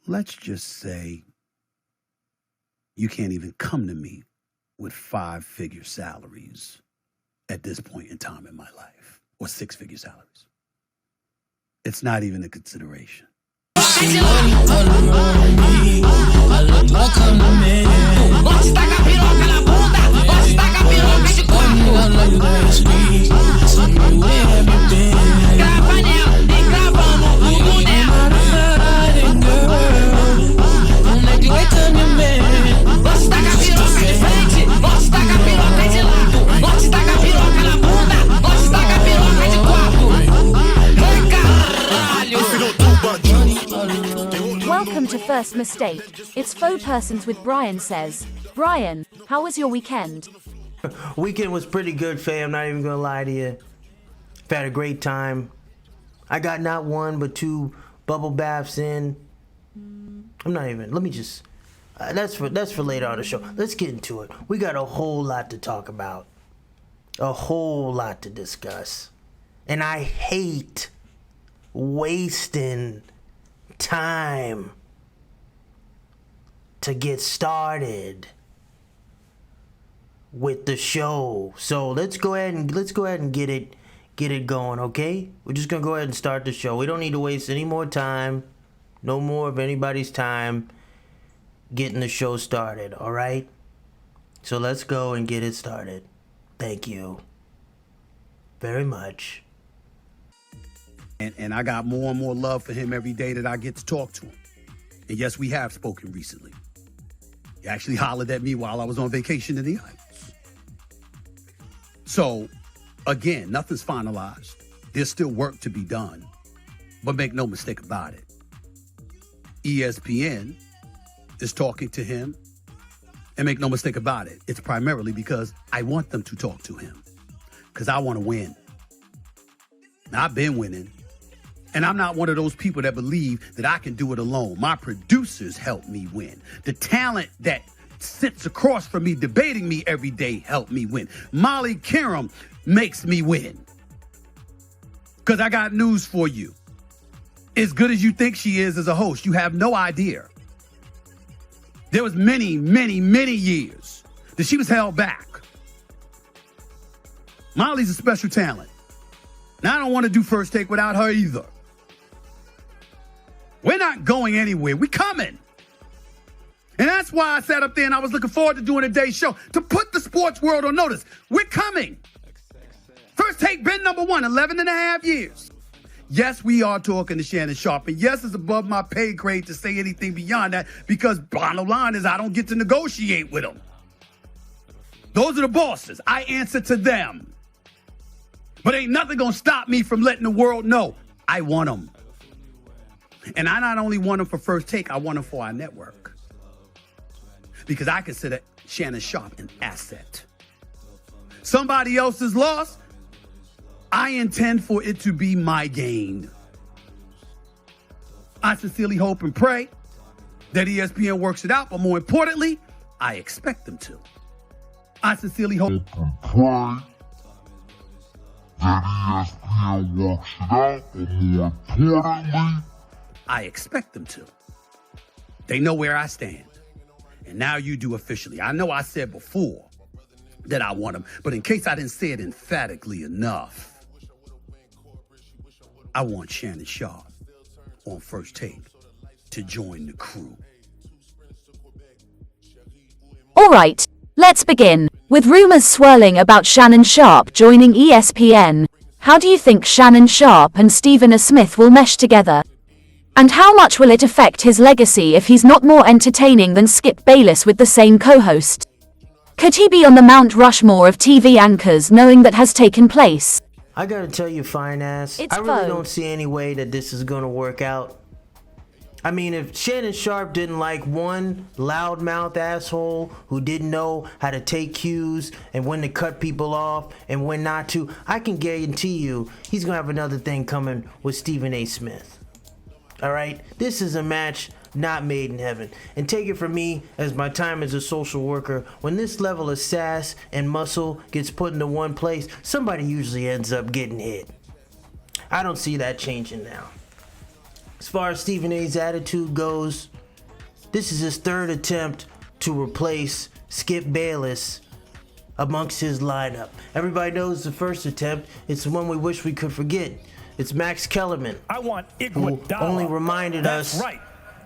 let's just say you can't even come to me with 5-figure salaries at this point in time in my life, or 6-figure salaries. It's not even a consideration. Welcome to First Mistake. It's Faux Persons with Brian Says. Brian, how was your weekend? Weekend was pretty good, fam. Not even gonna lie to you. Had a great time. I got not one but 2 bubble baths in. That's for later on the show. Let's get into it. We got a whole lot to talk about. A whole lot to discuss. And I hate wasting time to get started with the show. So let's go ahead and get it going, okay? We're just gonna go ahead and start the show. We don't need to waste any more time. No more of anybody's time getting the show started, all right? So let's go and get it started. Thank you very much. And I got more and more love for him every day that I get to talk to him. And yes, we have spoken recently. He actually hollered at me while I was on vacation in the islands. So, again, nothing's finalized. There's still work to be done. But make no mistake about it. ESPN is talking to him. And make no mistake about it, it's primarily because I want them to talk to him. Because I want to win. Now, I've been winning. And I'm not one of those people that believe that I can do it alone. My producers help me win. The talent that sits across from me debating me every day help me win. Molly Kiram makes me win. Because I got news for you. As good as you think she is as a host, you have no idea. There was many, many, many years that she was held back. Molly's a special talent. Now, I don't want to do First Take without her either. We're not going anywhere. We're coming. And that's why I sat up there and I was looking forward to doing a day show to put the sports world on notice. We're coming. First Take been number 1, 11 and a half years. Yes, we are talking to Shannon Sharpe. And yes, it's above my pay grade to say anything beyond that because bottom line is I don't get to negotiate with them. Those are the bosses. I answer to them. But ain't nothing gonna stop me from letting the world know I want them. And I not only want them for First Take, I want them for our network. Because I consider Shannon Sharpe an asset. Somebody else's loss, I intend for it to be my gain. I sincerely hope and pray that ESPN works it out, but more importantly, I expect them to. I sincerely hope and pray that ESPN works it out, but more importantly, I expect them to. They know where I stand. And now you do officially. I know I said before that I want them, but in case I didn't say it emphatically enough, I want Shannon Sharpe on First Take to join the crew. All right, let's begin. With rumors swirling about Shannon Sharpe joining ESPN, how do you think Shannon Sharpe and Stephen A. Smith will mesh together? And how much will it affect his legacy if he's not more entertaining than Skip Bayless with the same co-host? Could he be on the Mount Rushmore of TV anchors knowing that has taken place? I gotta tell you, fine ass, It's I really Vogue. don't see any way that this is gonna work out. I mean, if Shannon Sharpe didn't like one loudmouth asshole who didn't know how to take cues and when to cut people off and when not to, I can guarantee you he's gonna have another thing coming with Stephen A. Smith. All right, this is a match not made in heaven. And take it from me, as my time as a social worker, when this level of sass and muscle gets put into one place, somebody usually ends up getting hit. I don't see that changing now. As far as Stephen A's attitude goes, This is his third attempt to replace Skip Bayless amongst his lineup. Everybody knows the first attempt. It's the one we wish we could forget. It's Max Kellerman, who only reminded us right.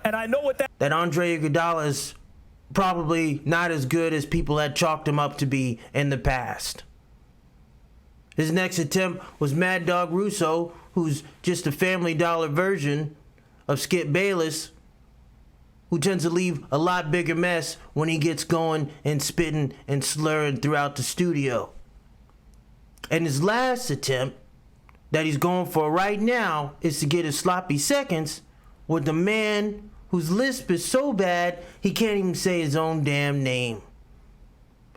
And I know what that Andre Iguodala is probably not as good as people had chalked him up to be in the past. His next attempt was Mad Dog Russo, who's just a Family Dollar version of Skip Bayless, who tends to leave a lot bigger mess when he gets going and spitting and slurring throughout the studio. And his last attempt that he's going for right now is to get his sloppy seconds with the man whose lisp is so bad he can't even say his own damn name.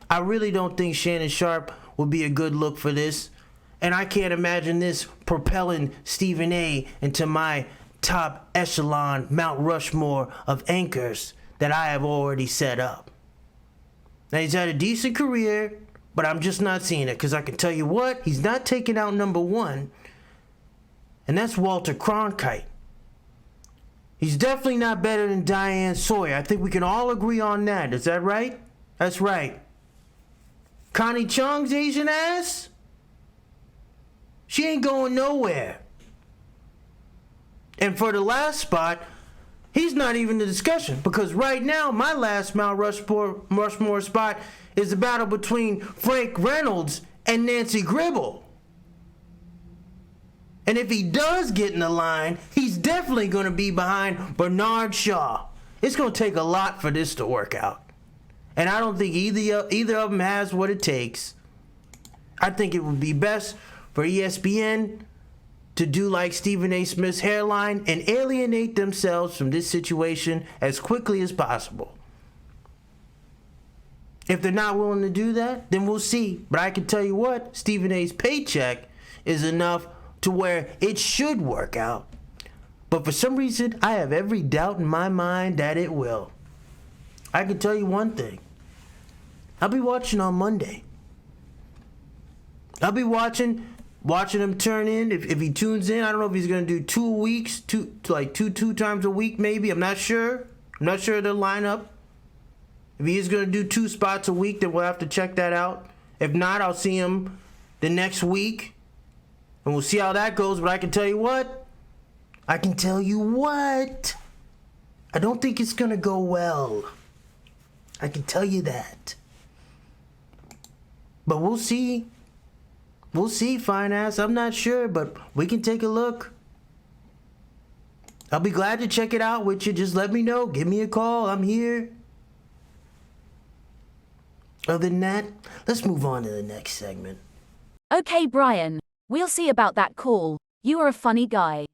I really don't think Shannon Sharp would be a good look for this, and I can't imagine this propelling Stephen A into my top echelon Mount Rushmore of anchors that I have already set up. Now, he's had a decent career, but I'm just not seeing it, because I can tell you what, he's not taking out number one, and that's Walter Cronkite. He's definitely not better than Diane Sawyer. I think we can all agree on that. Is that right? That's right. Connie Chung's Asian ass? She ain't going nowhere. And for the last spot, he's not even the discussion, because right now my last Mount Rushmore spot is the battle between Frank Reynolds and Nancy Gribble. And if he does get in the line, he's definitely going to be behind Bernard Shaw. It's going to take a lot for this to work out. And I don't think either of them has what it takes. I think it would be best for ESPN to do like Stephen A. Smith's hairline and alienate themselves from this situation as quickly as possible. If they're not willing to do that, then we'll see. But I can tell you what, Stephen A.'s paycheck is enough to where it should work out. But for some reason, I have every doubt in my mind that it will. I can tell you one thing. I'll be watching on Monday. I'll be watching him turn in. If he tunes in, I don't know if he's going to do 2 weeks, two times a week maybe. I'm not sure. I'm not sure of the lineup. If he is going to do 2 spots a week, then we'll have to check that out. If not, I'll see him the next week. And we'll see how that goes. But I can tell you what. I don't think it's going to go well. I can tell you that. But we'll see. We'll see, fine ass. I'm not sure, but we can take a look. I'll be glad to check it out with you. Just let me know. Give me a call. I'm here. Other than that, let's move on to the next segment. Okay, Brian, we'll see about that call. You are a funny guy.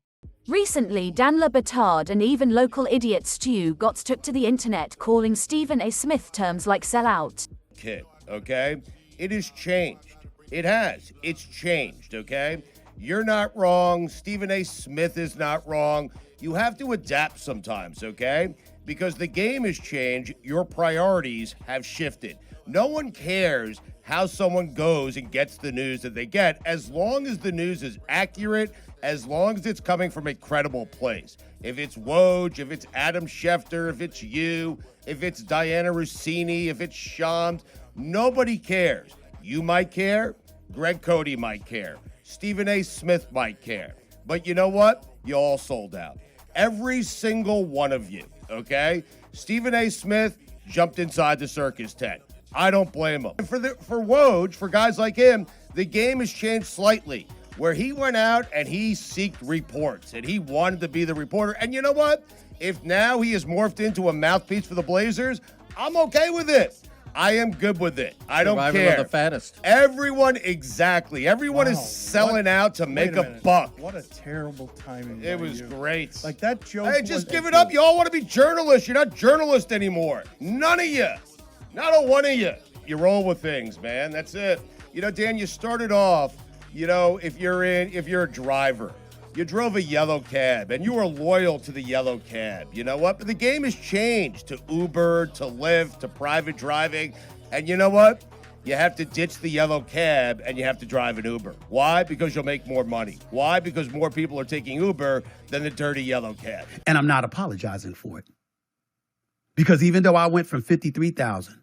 Recently, Danla Batard and even local idiot Stu got took to the internet calling Stephen A. Smith terms like sellout. Kid, okay? It has changed. It has. It's changed, okay? You're not wrong. Stephen A. Smith is not wrong. You have to adapt sometimes, okay? Because the game has changed. Your priorities have shifted. No one cares how someone goes and gets the news that they get, as long as the news is accurate, as long as it's coming from a credible place. If it's Woj, if it's Adam Schefter, if it's you, if it's Diana Rossini, if it's Shams, nobody cares. You might care. Greg Cody might care. Stephen A. Smith might care. But you know what? You all sold out. Every single one of you, okay? Stephen A. Smith jumped inside the circus tent. I don't blame him. And for Woj, for guys like him, the game has changed slightly, where he went out and he sought reports, and he wanted to be the reporter. And you know what? If now he has morphed into a mouthpiece for the Blazers, I'm okay with it. I am good with it. I don't care. Survival of the fattest. Everyone, exactly. Everyone is selling out to make a buck. What a terrible timing. It was great. Like that joke. Hey, just give it up. You all want to be journalists. You're not journalists anymore. None of you. Not a one of you. You roll with things, man. That's it. You know, Dan, you started off, you know, if you're a driver, you drove a yellow cab and you were loyal to the yellow cab. You know what? But the game has changed to Uber, to Lyft, to private driving. And you know what? You have to ditch the yellow cab and you have to drive an Uber. Why? Because you'll make more money. Why? Because more people are taking Uber than the dirty yellow cab. And I'm not apologizing for it. Because even though I went from 53,000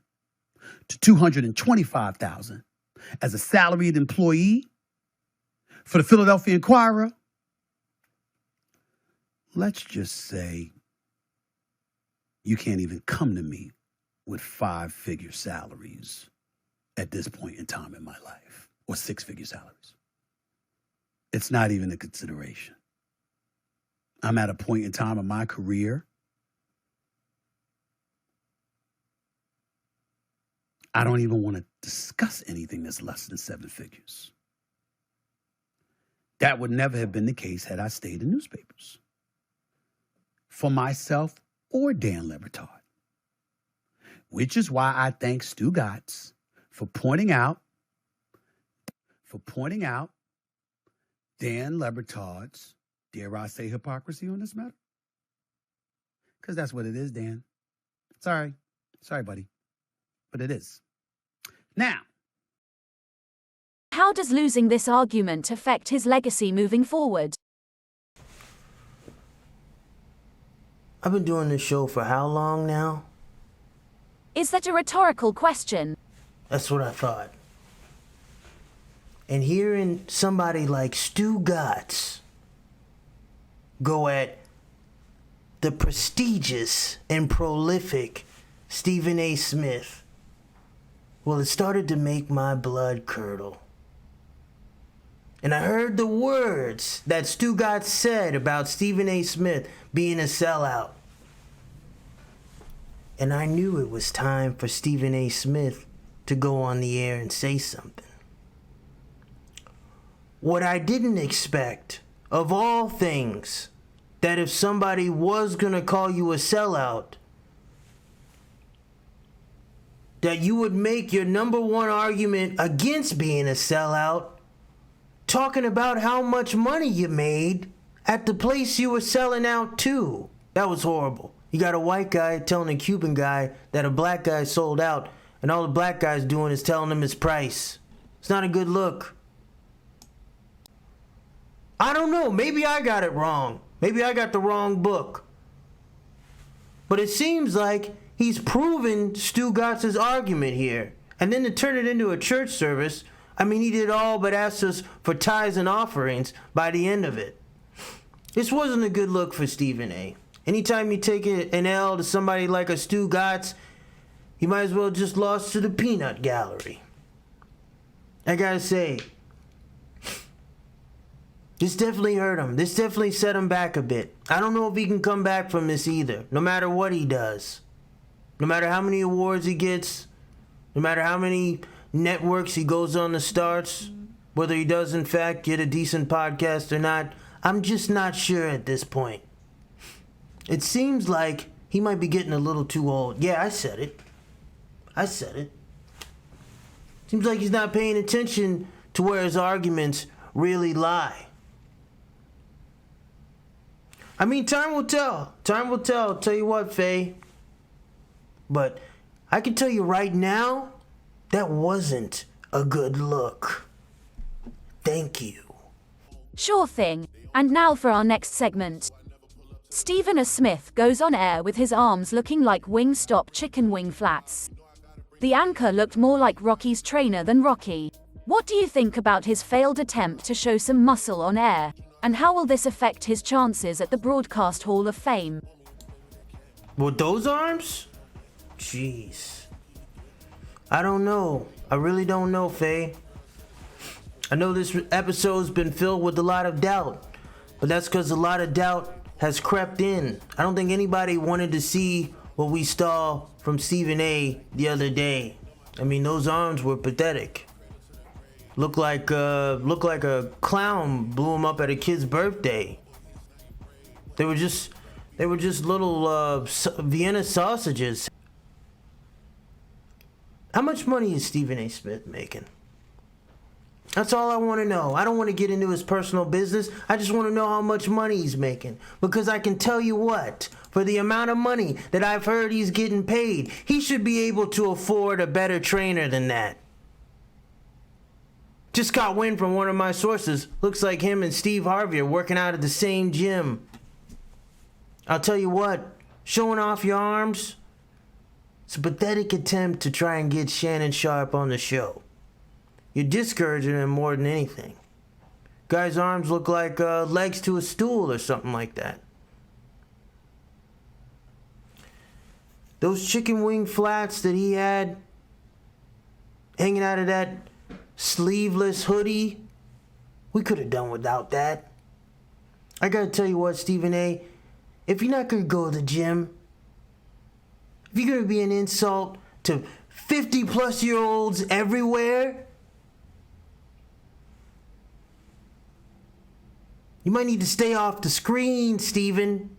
to 225,000 as a salaried employee for the Philadelphia Inquirer, let's just say you can't even come to me with 5-figure salaries at this point in time in my life, or 6-figure salaries. It's not even a consideration. I'm at a point in time in my career I don't even want to discuss anything that's less than 7 figures. That would never have been the case had I stayed in newspapers. For myself or Dan Le Batard. Which is why I thank Stu Gotts for pointing out Dan Le Batard's, dare I say, hypocrisy on this matter. Because that's what it is, Dan. Sorry, buddy. But it is. Now, how does losing this argument affect his legacy moving forward? I've been doing this show for how long now? Is that a rhetorical question? That's what I thought. And hearing somebody like Stu Gotts go at the prestigious and prolific Stephen A. Smith, well, it started to make my blood curdle. And I heard the words that Stu Gotts said about Stephen A. Smith being a sellout. And I knew it was time for Stephen A. Smith to go on the air and say something. What I didn't expect, of all things, that if somebody was gonna call you a sellout, that you would make your number one argument against being a sellout talking about how much money you made at the place you were selling out to. That was horrible. You got a white guy telling a Cuban guy that a black guy sold out, and all the black guy's doing is telling him his price. It's not a good look. I don't know, maybe I got it wrong. Maybe I got the wrong book. But it seems like he's proven Stu Gotts' argument here. And then to turn it into a church service, I mean, he did all but ask us for tithes and offerings by the end of it. This wasn't a good look for Stephen A. Anytime you take an L to somebody like a Stu Gotts, you might as well just lost to the peanut gallery. I gotta say, this definitely hurt him. This definitely set him back a bit. I don't know if he can come back from this either, no matter what he does. No matter how many awards he gets, no matter how many networks he goes on to start, whether he does in fact get a decent podcast or not, I'm just not sure at this point. It seems like he might be getting a little too old. Yeah, I said it. Seems like he's not paying attention to where his arguments really lie. I mean, time will tell. Time will tell. I'll tell you what, Faye. But I can tell you right now, that wasn't a good look. Thank you. Sure thing. And now for our next segment. Stephen A. Smith goes on air with his arms looking like Wingstop chicken wing flats. The anchor looked more like Rocky's trainer than Rocky. What do you think about his failed attempt to show some muscle on air? And how will this affect his chances at the Broadcast Hall of Fame? With those arms? Jeez. I don't know. I really don't know, Faye. I know this episode's been filled with a lot of doubt, but that's because a lot of doubt has crept in. I don't think anybody wanted to see what we saw from Stephen A. the other day. I mean, those arms were pathetic. Looked like a clown blew him up at a kid's birthday. They were just little Vienna sausages. How much money is Stephen A. Smith making? That's all I want to know. I don't want to get into his personal business. I just want to know how much money he's making. Because I can tell you what, for the amount of money that I've heard he's getting paid, he should be able to afford a better trainer than that. Just got wind from one of my sources. Looks like him and Steve Harvey are working out at the same gym. I'll tell you what, showing off your arms, It's a pathetic attempt to try and get Shannon Sharpe on the show. You're discouraging him more than anything. Guy's arms look like legs to a stool or something like that. Those chicken wing flats that he had hanging out of that sleeveless hoodie, we could have done without that. I gotta tell you what, Stephen A., if you're not gonna go to the gym, if you're gonna be an insult to 50-plus-year-olds everywhere, you might need to stay off the screen, Stephen.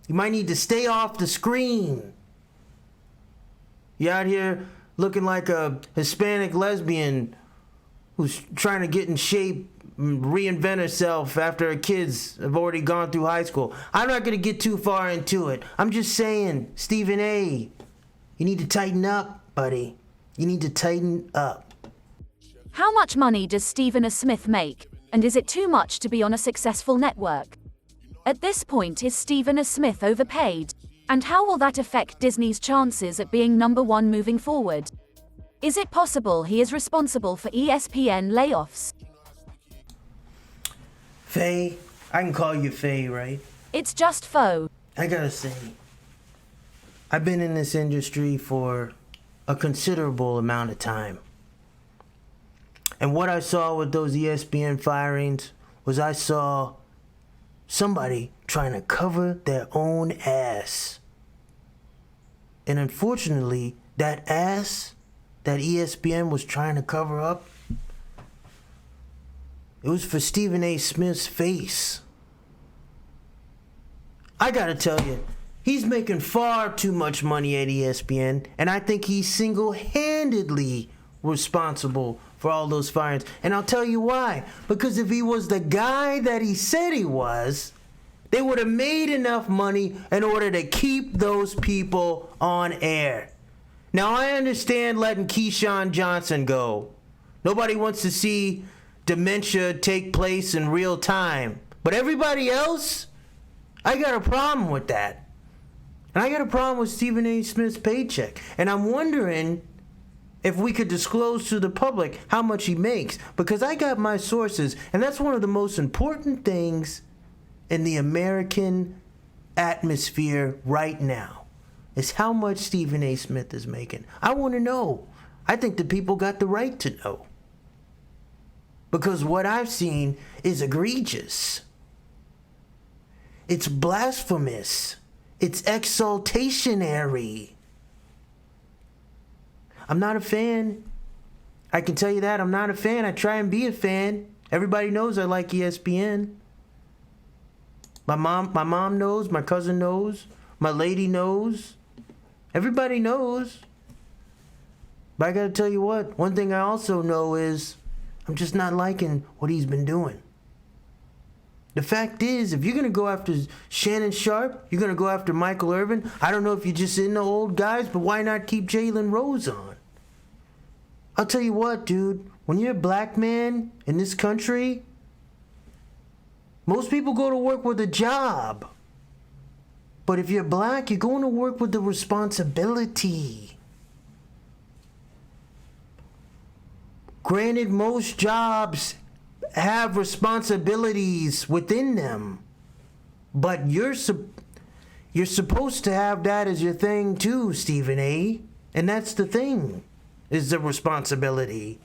You might need to stay off the screen. You're out here looking like a Hispanic lesbian who's trying to get in shape, reinvent herself after her kids have already gone through high school. I'm not going to get too far into it. I'm just saying, Stephen A., you need to tighten up, buddy. You need to tighten up. How much money does Stephen A. Smith make, and is it too much to be on a successful network? At this point, is Stephen A. Smith overpaid? And how will that affect Disney's chances at being number one moving forward? Is it possible he is responsible for ESPN layoffs? Faye, I can call you Faye, right? It's just Foe. I gotta say, I've been in this industry for a considerable amount of time. And what I saw with those ESPN firings was I saw somebody trying to cover their own ass. And unfortunately, that ass that ESPN was trying to cover up, it was for Stephen A. Smith's face. I gotta tell you, he's making far too much money at ESPN, and I think he's single-handedly responsible for all those firings. And I'll tell you why. Because if he was the guy that he said he was, they would have made enough money in order to keep those people on air. Now, I understand letting Keyshawn Johnson go. Nobody wants to see dementia take place in real time. But everybody else, I got a problem with that. And I got a problem with Stephen A. Smith's paycheck. And I'm wondering if we could disclose to the public how much he makes. Because I got my sources, and that's one of the most important things in the American atmosphere right now, is how much Stephen A. Smith is making. I want to know. I think the people got the right to know. Because what I've seen is egregious. It's blasphemous. It's exaltationary. I'm not a fan. I can tell you that. I'm not a fan. I try and be a fan. Everybody knows I like ESPN. My mom knows. My cousin knows. My lady knows. Everybody knows. But I gotta tell you what. One thing I also know is I'm just not liking what he's been doing. The fact is, if you're going to go after Shannon Sharpe, you're going to go after Michael Irvin, I don't know if you're just into old guys, but why not keep Jalen Rose on? I'll tell you what, dude. When you're a black man in this country, most people go to work with a job. But if you're black, you're going to work with the responsibility. Granted, most jobs have responsibilities within them, but you're supposed to have that as your thing too, Stephen A. And that's the thing, is the responsibility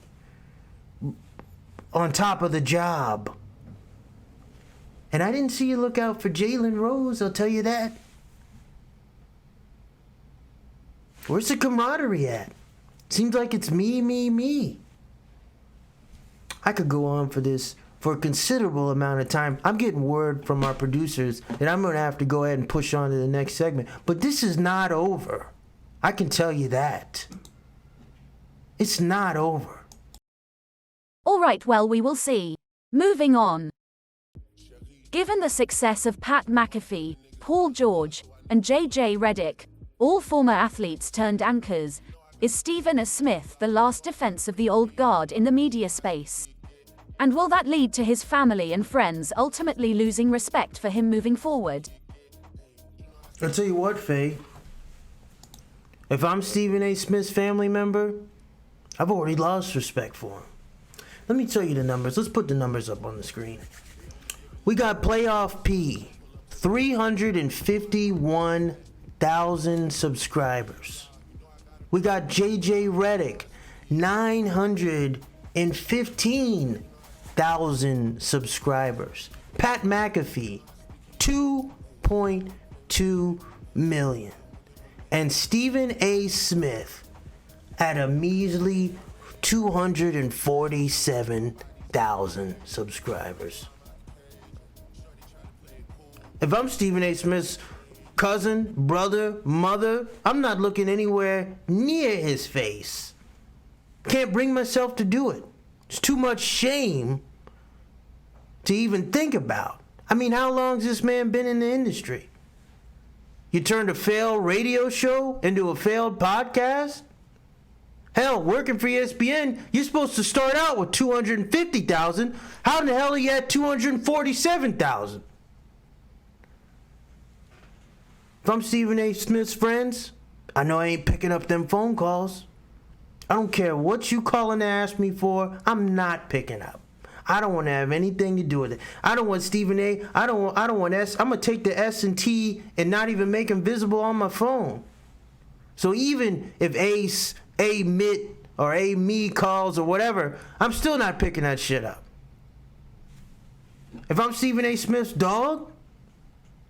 on top of the job. And I didn't see you look out for Jalen Rose, I'll tell you that. Where's the camaraderie at? Seems like it's me, me, me. I could go on for this for a considerable amount of time. I'm getting word from our producers that I'm going to have to go ahead and push on to the next segment. But this is not over. I can tell you that. It's not over. All right, well, we will see. Moving on. Given the success of Pat McAfee, Paul George, and J.J. Redick, all former athletes turned anchors, is Stephen A. Smith the last defense of the old guard in the media space? And will that lead to his family and friends ultimately losing respect for him moving forward? I'll tell you what, Faye. If I'm Stephen A. Smith's family member, I've already lost respect for him. Let me tell you the numbers. Let's put the numbers up on the screen. We got Playoff P, 351,000 subscribers. We got JJ Redick, 915,000 subscribers. Pat McAfee, 2.2 million. And Stephen A. Smith at a measly 247,000 subscribers. If I'm Stephen A. Smith's cousin, brother, mother, I'm not looking anywhere near his face. Can't bring myself to do it. It's too much shame to even think about. I mean, how long's this man been in the industry? You turned a failed radio show into a failed podcast? Hell, working for ESPN, you're supposed to start out with 250,000. How in the hell are you at 247,000? If I'm Stephen A. Smith's friends, I know I ain't picking up them phone calls. I don't care what you calling to ask me for, I'm not picking up. I don't want to have anything to do with it. I don't want Stephen A. I don't want S. I'm going to take the S and T and not even make them visible on my phone. So even if Ace, A-Mit, or A-Me calls or whatever, I'm still not picking that shit up. If I'm Stephen A. Smith's dog,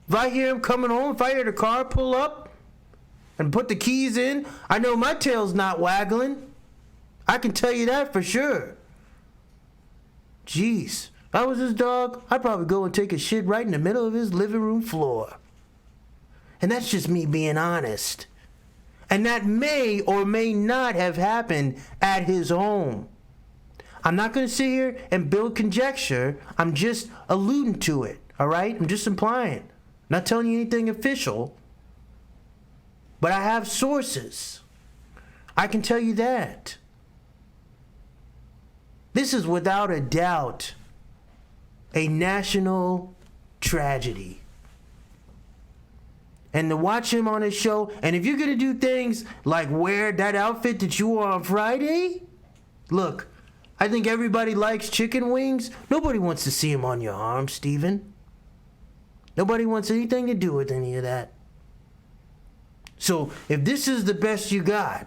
if I hear him coming home, if I hear the car pull up and put the keys in, I know my tail's not waggling. I can tell you that for sure. Jeez, if I was his dog, I'd probably go and take a shit right in the middle of his living room floor. And that's just me being honest. And that may or may not have happened at his home. I'm not going to sit here and build conjecture. I'm just alluding to it, all right? I'm just implying. Not telling you anything official. But I have sources. I can tell you that. This is without a doubt a national tragedy. And to watch him on his show, and if you're going to do things like wear that outfit that you wore on Friday, look, I think everybody likes chicken wings. Nobody wants to see him on your arm, Steven. Nobody wants anything to do with any of that. So if this is the best you got,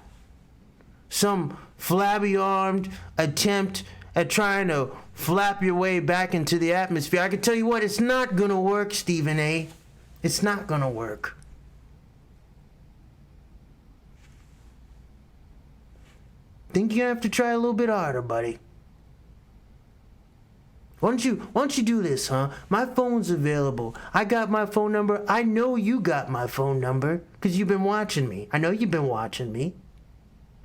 some flabby-armed attempt at trying to flap your way back into the atmosphere, I can tell you what, it's not going to work, Stephen A. It's not going to work. Think you have to try a little bit harder, buddy. Why don't you do this, huh? My phone's available. I got my phone number. I know you got my phone number because you've been watching me. I know you've been watching me.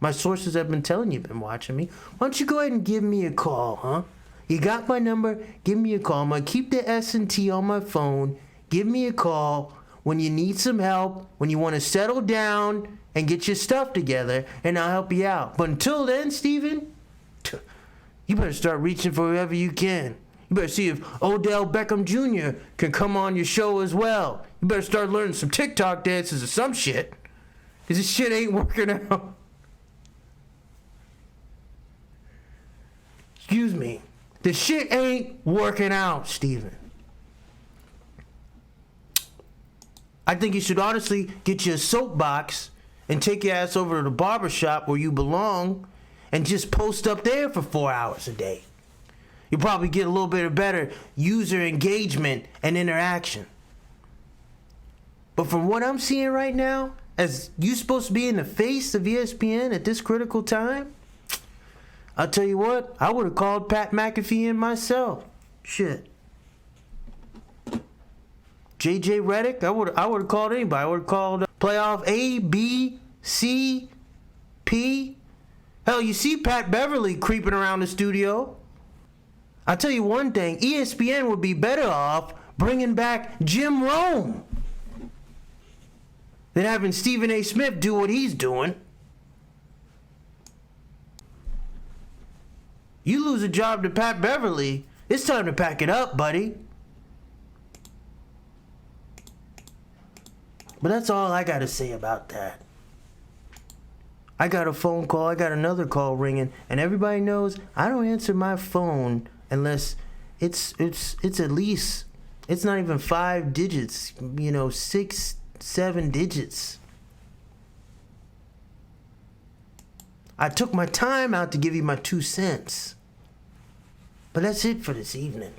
My sources have been telling you've been watching me. Why don't you go ahead and give me a call, huh? You got my number. Give me a call. I'm going to keep the S&T on my phone. Give me a call when you need some help, when you want to settle down and get your stuff together, and I'll help you out. But until then, Steven, you better start reaching for whoever you can. You better see if Odell Beckham Jr. can come on your show as well. You better start learning some TikTok dances or some shit, because this shit ain't working out. Excuse me. The shit ain't working out, Steven. I think you should honestly get you a soapbox and take your ass over to the barbershop where you belong and just post up there for 4 hours a day. You'll probably get a little bit of better user engagement and interaction. But from what I'm seeing right now, as you supposed to be in the face of ESPN at this critical time, I'll tell you what, I would have called Pat McAfee in myself. Shit. JJ Redick, I would have called anybody. I would have called playoff A, B, C, P. Hell, you see Pat Beverly creeping around the studio. I'll tell you one thing, ESPN would be better off bringing back Jim Rome than having Stephen A. Smith do what he's doing. You lose a job to Pat Beverly, it's time to pack it up, buddy. But that's all I gotta say about that. I got a phone call, I got another call ringing, and everybody knows I don't answer my phone unless it's at least, it's not even 5 digits, 6, 7 digits. I took my time out to give you my 2 cents. But that's it for this evening.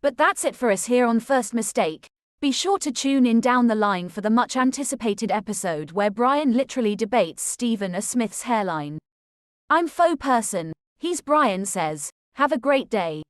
But that's it for us here on First Mistake. Be sure to tune in down the line for the much anticipated episode where Brian literally debates Stephen A. Smith's hairline. I'm Faux Person, he's Brian Says. Have a great day.